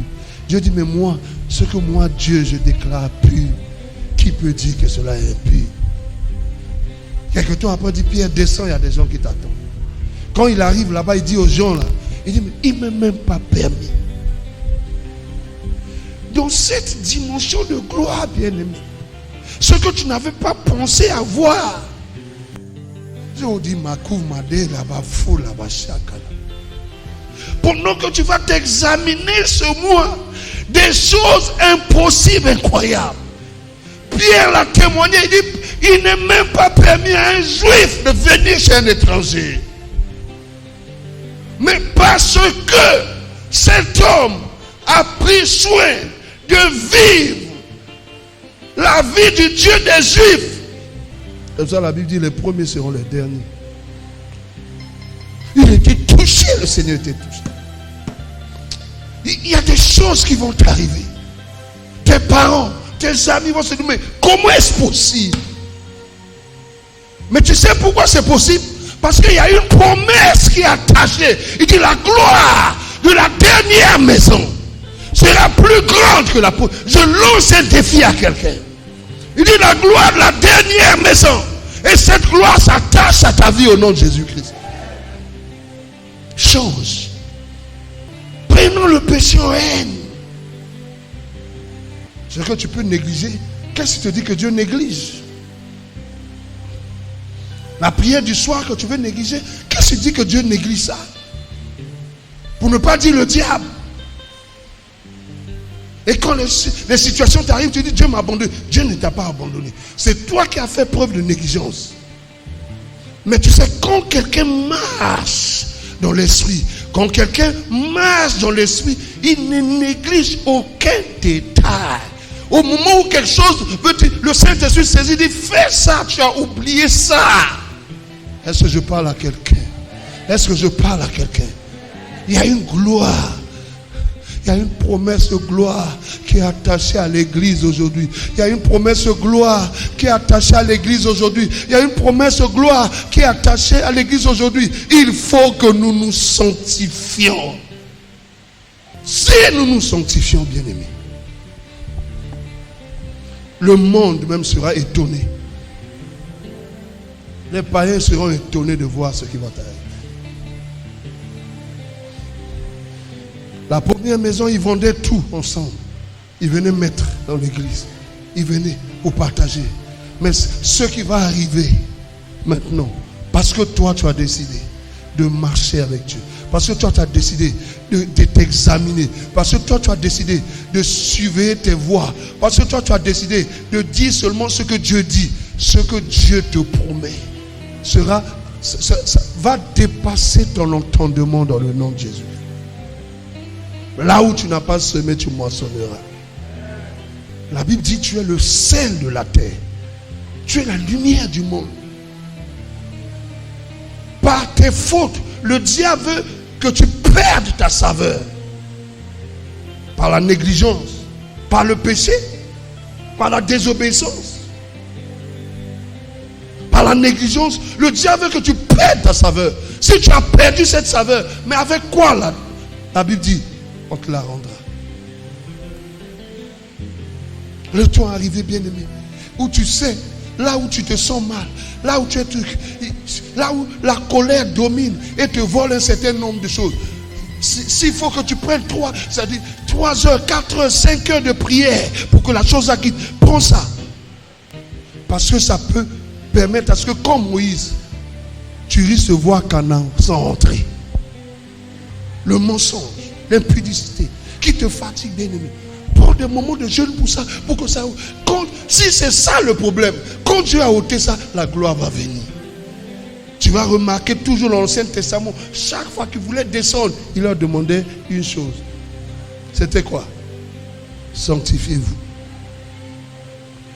Dieu dit, mais moi, ce que moi, Dieu, je déclare pur, qui peut dire que cela est impur? Quelque temps après, il dit, Pierre, descends, il y a des gens qui t'attendent. Quand il arrive là-bas, il dit aux gens là, il dit, mais il ne m'est même pas permis. Dans cette dimension de gloire, bien-aimé, ce que tu n'avais pas pensé avoir, je vous dis, ma couve m'a dit là-bas, fou là-bas, chacun. Pendant que tu vas t'examiner ce mois, des choses impossibles, incroyables. Pierre l'a témoigné, il dit, il n'est même pas permis à un juif de venir chez un étranger. Mais parce que cet homme a pris soin de vivre la vie du Dieu des Juifs. Comme ça la Bible dit, les premiers seront les derniers. Il était touché, le Seigneur était touché. Il y a des choses qui vont t'arriver. Tes parents, tes amis vont se dire, mais comment est-ce possible? Mais tu sais pourquoi c'est possible? Parce qu'il y a une promesse qui est attachée. Il dit, la gloire de la dernière maison sera plus grande que la première. Je lance un défi à quelqu'un. Il dit, la gloire de la dernière maison. Et cette gloire s'attache à ta vie au nom de Jésus-Christ. Change. Prenons le péché en haine. C'est que tu peux négliger. Qu'est-ce qui te dit que Dieu néglige? La prière du soir que tu veux négliger, qu'est-ce qui dit que Dieu néglige ça? Pour ne pas dire le diable. Et quand les situations t'arrivent, tu dis Dieu m'a abandonné. Dieu ne t'a pas abandonné. C'est toi qui as fait preuve de négligence. Mais tu sais, quand quelqu'un marche dans l'esprit, quand quelqu'un marche dans l'esprit, il ne néglige aucun détail. Au moment où quelque chose veut dire, le Saint-Esprit saisit, dit fais ça, tu as oublié ça. Est-ce que je parle à quelqu'un? Est-ce que je parle à quelqu'un? Il y a une gloire, il y a une promesse de gloire qui est attachée à l'église aujourd'hui. Il y a une promesse de gloire qui est attachée à l'église aujourd'hui. Il y a une promesse de gloire qui est attachée à l'église aujourd'hui. Il faut que nous nous sanctifions. Si nous nous sanctifions, bien-aimés, le monde même sera étonné. Les païens seront étonnés de voir ce qui va arriver. La première maison, ils vendaient tout ensemble. Ils venaient mettre dans l'église. Ils venaient pour partager. Mais ce qui va arriver maintenant, parce que toi tu as décidé de marcher avec Dieu, parce que toi tu as décidé de t'examiner, parce que toi tu as décidé de suivre tes voies, parce que toi tu as décidé de dire seulement ce que Dieu dit, ce que Dieu te promet, ça va dépasser ton entendement dans le nom de Jésus. Là où tu n'as pas semé, tu moissonneras. La Bible dit tu es le sel de la terre. Tu es la lumière du monde. Par tes fautes, le diable veut que tu perdes ta saveur. Par la négligence, par le péché, par la désobéissance. Par la négligence, le diable veut que tu perdes ta saveur. Si tu as perdu cette saveur, mais avec quoi là? La Bible dit, on te la rendra. Le temps arrivé, bien-aimé, où tu sais, là où tu te sens mal, là où tu es là où la colère domine et te vole un certain nombre de choses. S'il faut que tu prennes 3 heures, 4 heures, 5 heures de prière pour que la chose acquitte, prends ça. Parce que ça peut permettre à ce que, comme Moïse, tu risques de voir Canaan sans entrer. Le mensonge, l'impudicité qui te fatigue, bien-aimé. Prends des moments de jeûne pour ça, pour que ça. Si c'est ça le problème, quand Dieu a ôté ça, la gloire va venir. Tu vas remarquer toujours dans l'Ancien Testament, chaque fois qu'il voulait descendre, il leur demandait une chose. C'était quoi? Sanctifiez-vous.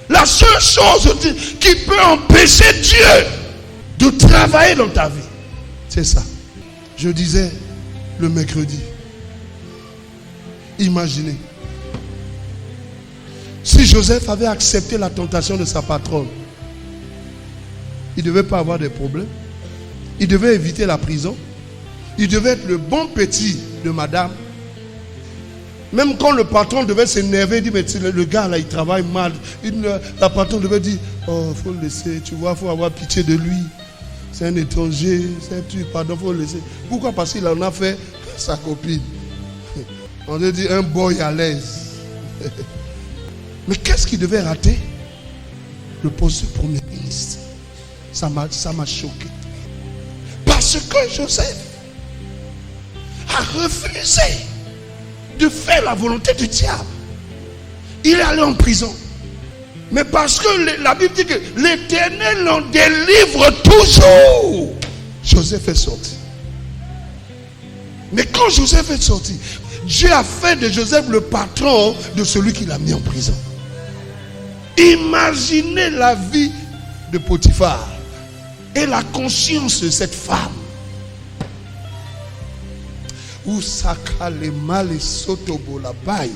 La seule chose qui peut empêcher Dieu de travailler dans ta vie, c'est ça. Je disais le mercredi, imaginez, si Joseph avait accepté la tentation de sa patronne, il ne devait pas avoir de problème. Il devait éviter la prison. Il devait être le bon petit de madame. Même quand le patron devait s'énerver, il dit, mais le gars là, il travaille mal. La patronne devait dire, oh, il faut le laisser, tu vois, il faut avoir pitié de lui. C'est un étranger, c'est un truc, pardon, il faut le laisser. Pourquoi? Parce qu'il en a fait sa copine. On devait dire un boy à l'aise. Mais qu'est-ce qu'il devait rater? Le poste de premier ministre. Ça m'a choqué. Parce que Joseph a refusé de faire la volonté du diable. Il est allé en prison. Mais parce que la Bible dit que l'Éternel en délivre toujours, Joseph est sorti. Mais quand Joseph est sorti, Dieu a fait de Joseph le patron de celui qui l'a mis en prison. Imaginez la vie de Potiphar et la conscience de cette femme. Usaka le male sotobo la baye.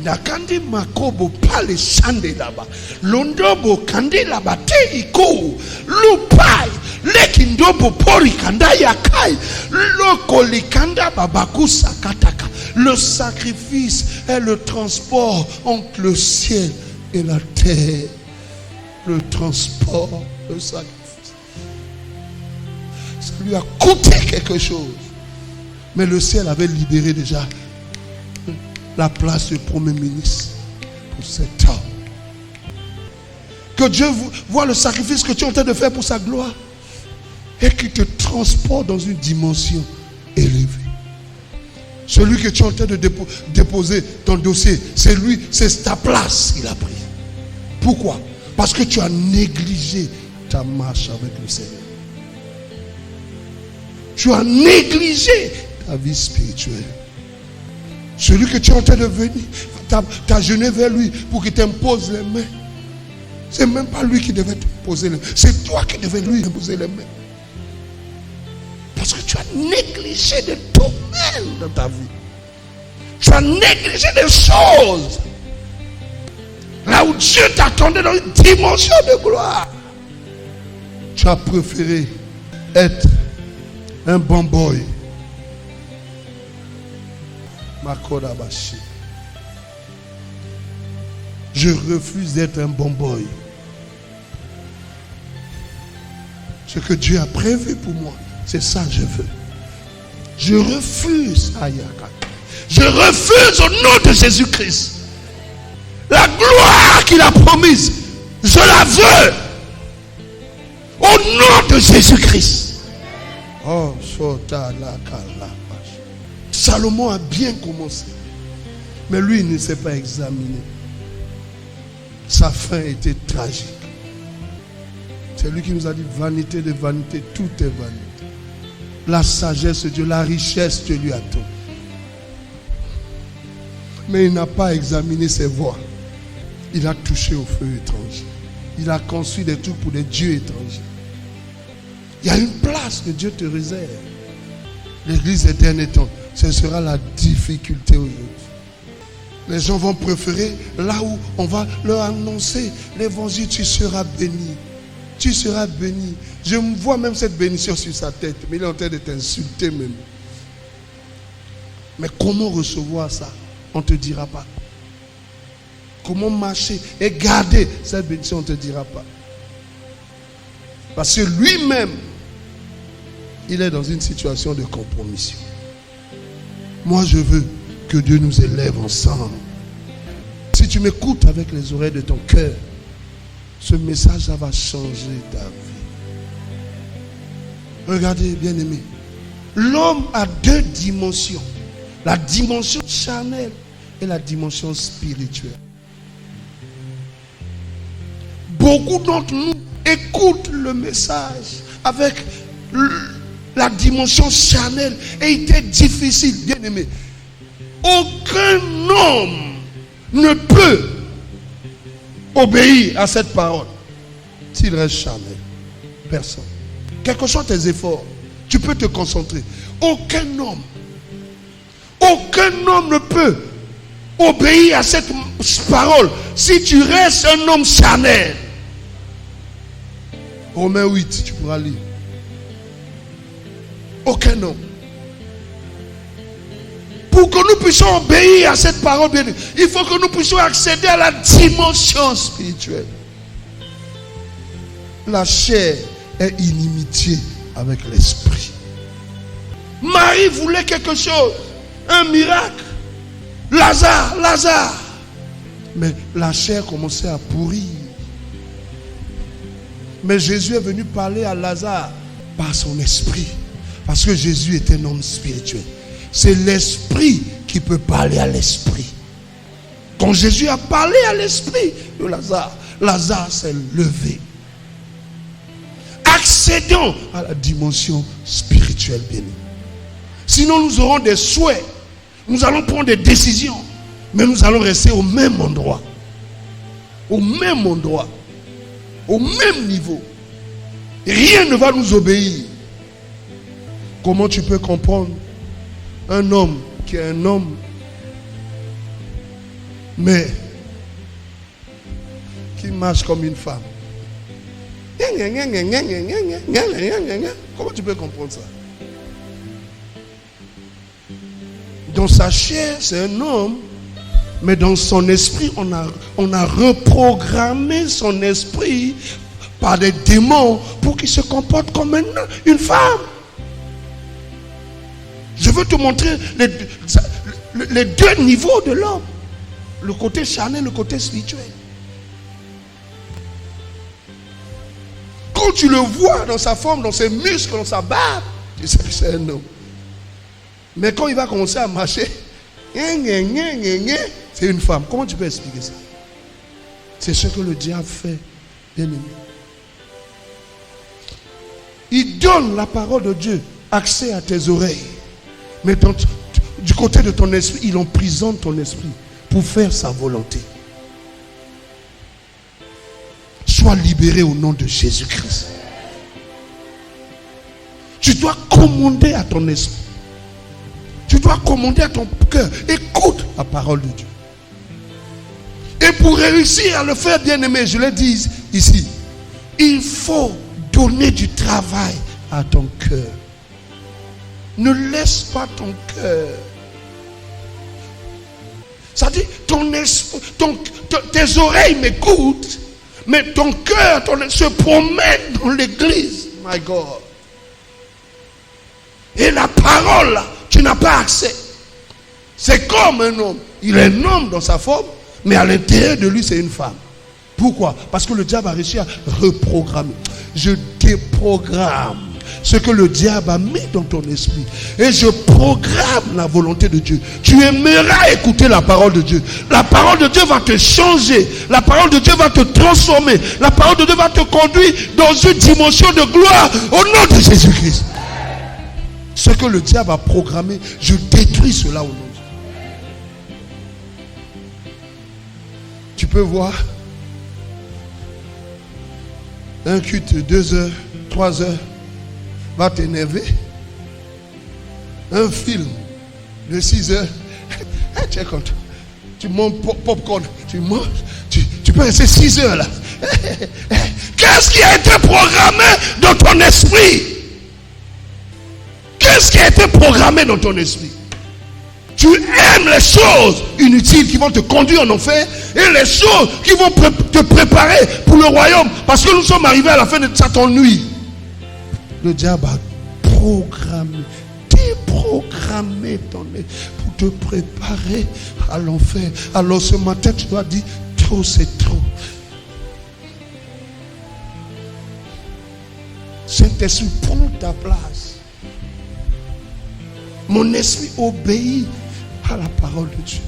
Nakandi makobo pale sande laba. Londobo kandi laba te iko. Lupai lekindobo pori kanda yakai. Loko likanda babakusa kataka. Le sacrifice est le transport entre le ciel et la terre. Le transport, le sacrifice. Ça lui a coûté quelque chose. Mais le ciel avait libéré déjà la place du premier ministre pour cet homme. Que Dieu voit le sacrifice que tu es en train de faire pour sa gloire et qu'il te transporte dans une dimension élevée. Celui que tu es en train de déposer ton dossier, c'est lui, c'est ta place qu'il a pris. Pourquoi? Parce que tu as négligé ta marche avec le Seigneur. Tu as négligé ta vie spirituelle. Celui que tu es en train de venir, tu as jeûné vers lui pour qu'il t'impose les mains. C'est même pas lui qui devait t'imposer les mains. C'est toi qui devais lui imposer les mains. Parce que tu as négligé de tout même dans ta vie. Tu as négligé des choses. Là où Dieu t'attendait dans une dimension de gloire. Tu as préféré être un bon boy. Makodabashi. Je refuse d'être un bon boy. Ce que Dieu a prévu pour moi, c'est ça que je veux. Je refuse, je refuse au nom de Jésus-Christ. La gloire qu'il a promise, je la veux. Au nom de Jésus-Christ. Oh, Salomon a bien commencé. Mais lui, il ne s'est pas examiné. Sa fin était tragique. C'est lui qui nous a dit vanité de vanité, tout est vanité. La sagesse de Dieu, la richesse de lui attend. Mais il n'a pas examiné ses voies. Il a touché au feu étranger. Il a construit des trucs pour des dieux étrangers. Il y a une place que Dieu te réserve. L'église est un étang. Ce sera la difficulté aujourd'hui. Les gens vont préférer là où on va leur annoncer l'évangile, tu seras béni. Tu seras béni. Je me vois même cette bénédiction sur sa tête. Mais il est en train de t'insulter même. Mais comment recevoir ça? On ne te dira pas. Comment marcher et garder cette bénédiction? On ne te dira pas. Parce que lui-même, il est dans une situation de compromission. Moi, je veux que Dieu nous élève ensemble. Si tu m'écoutes avec les oreilles de ton cœur, ce message, ça va changer ta vie. Regardez, bien-aimés. L'homme a deux dimensions. La dimension charnelle et la dimension spirituelle. Beaucoup d'entre nous écoutent le message avec la dimension charnelle et il était difficile, bien-aimés. Aucun homme ne peut obéir à cette parole s'il reste charnel. Personne. Quels que soient tes efforts, tu peux te concentrer. Aucun homme ne peut obéir à cette parole si tu restes un homme charnel. Romains 8, tu pourras lire. Aucun homme. Pour que nous puissions obéir à cette parole, il faut que nous puissions accéder à la dimension spirituelle. La chair est inimitié avec l'esprit. Marie voulait quelque chose, un miracle. Lazare. Mais la chair commençait à pourrir. Mais Jésus est venu parler à Lazare par son esprit. Parce que Jésus est un homme spirituel. C'est l'esprit qui peut parler à l'esprit. Quand Jésus a parlé à l'esprit de Lazare s'est levé. Accédons à la dimension spirituelle, bien. Sinon nous aurons des souhaits. Nous allons prendre des décisions. Mais nous allons rester au même endroit. Au même endroit. Au même niveau. Rien ne va nous obéir. Comment tu peux comprendre un homme qui est un homme, mais qui marche comme une femme? Comment tu peux comprendre ça? Dans sa chair, c'est un homme, mais dans son esprit, on a reprogrammé son esprit par des démons pour qu'il se comporte comme une femme. Je veux te montrer les deux niveaux de l'homme. Le côté charnel, le côté spirituel. Quand tu le vois dans sa forme, dans ses muscles, dans sa barbe, tu sais que c'est un homme. Mais quand il va commencer à marcher, c'est une femme. Comment tu peux expliquer ça? C'est ce que le diable fait, bien aimé. Il donne la parole de Dieu, accès à tes oreilles. Mais du côté de ton esprit, il emprisonne ton esprit pour faire sa volonté. Sois libéré au nom de Jésus-Christ. Tu dois commander à ton esprit. Tu dois dois commander à ton cœur. Écoute la parole de Dieu. Et pour réussir à le faire, bien aimé, je le dis ici, il faut donner du travail à ton cœur. Ne laisse pas ton cœur. Ça dit, tes oreilles m'écoutent, mais ton cœur se promène dans l'église. My God. Et la parole, là, tu n'as pas accès. C'est comme un homme. Il est un homme dans sa forme, mais à l'intérieur de lui, c'est une femme. Pourquoi? Parce que le diable a réussi à reprogrammer. Je déprogramme ce que le diable a mis dans ton esprit. Et je programme la volonté de Dieu. Tu aimeras écouter la parole de Dieu. La parole de Dieu va te changer. La parole de Dieu va te transformer. La parole de Dieu va te conduire dans une dimension de gloire au nom de Jésus-Christ. Ce que le diable a programmé, je détruis cela au nom de Dieu. Tu peux voir un culte de 2 heures, 3 heures va t'énerver. Un film de 6 heures, tu es content. Tu manges popcorn, tu manges, tu peux rester 6 heures là. Qu'est-ce qui a été programmé dans ton esprit? Qu'est-ce qui a été programmé dans ton esprit? Tu aimes les choses inutiles qui vont te conduire en enfer et les choses qui vont te préparer pour le royaume. Parce que nous sommes arrivés à la fin de ça t'ennuie. Le diable a programmé, déprogrammé ton esprit pour te préparer à l'enfer. Alors ce matin, tu dois dire, trop c'est trop. Saint-Esprit, prends ta place. Mon esprit obéit à la parole de Dieu.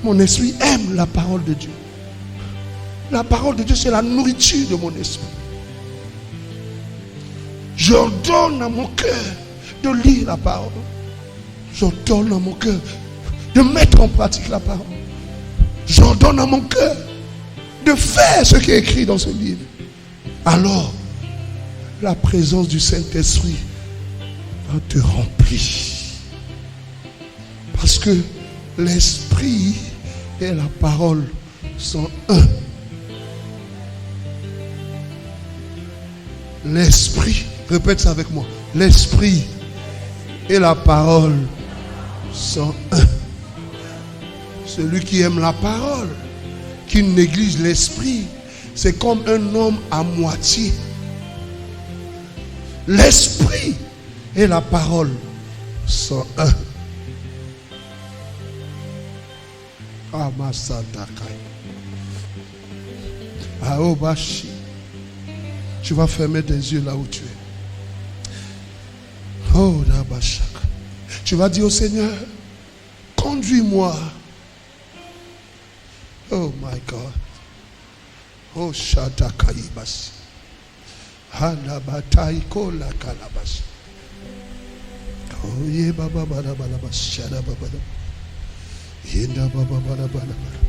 Mon esprit aime la parole de Dieu. La parole de Dieu, c'est la nourriture de mon esprit. J'ordonne à mon cœur de lire la parole. J'ordonne à mon cœur de mettre en pratique la parole. J'ordonne à mon cœur de faire ce qui est écrit dans ce livre. Alors, la présence du Saint-Esprit va te remplir. Parce que l'esprit et la parole sont un. L'esprit, répète ça avec moi. L'esprit et la parole sont un. Celui qui aime la parole, qui néglige l'esprit, c'est comme un homme à moitié. L'esprit et la parole sont un. Aobashi. Tu vas fermer tes yeux là où tu es. Oh, Dabashaka. Tu vas dire au Seigneur, conduis-moi. Oh my God. Oh, Shatakaibas. Halabataiko la kalabas. Oh, ye baba bada bada bas. Shada baba. Yenda baba bada bada bada.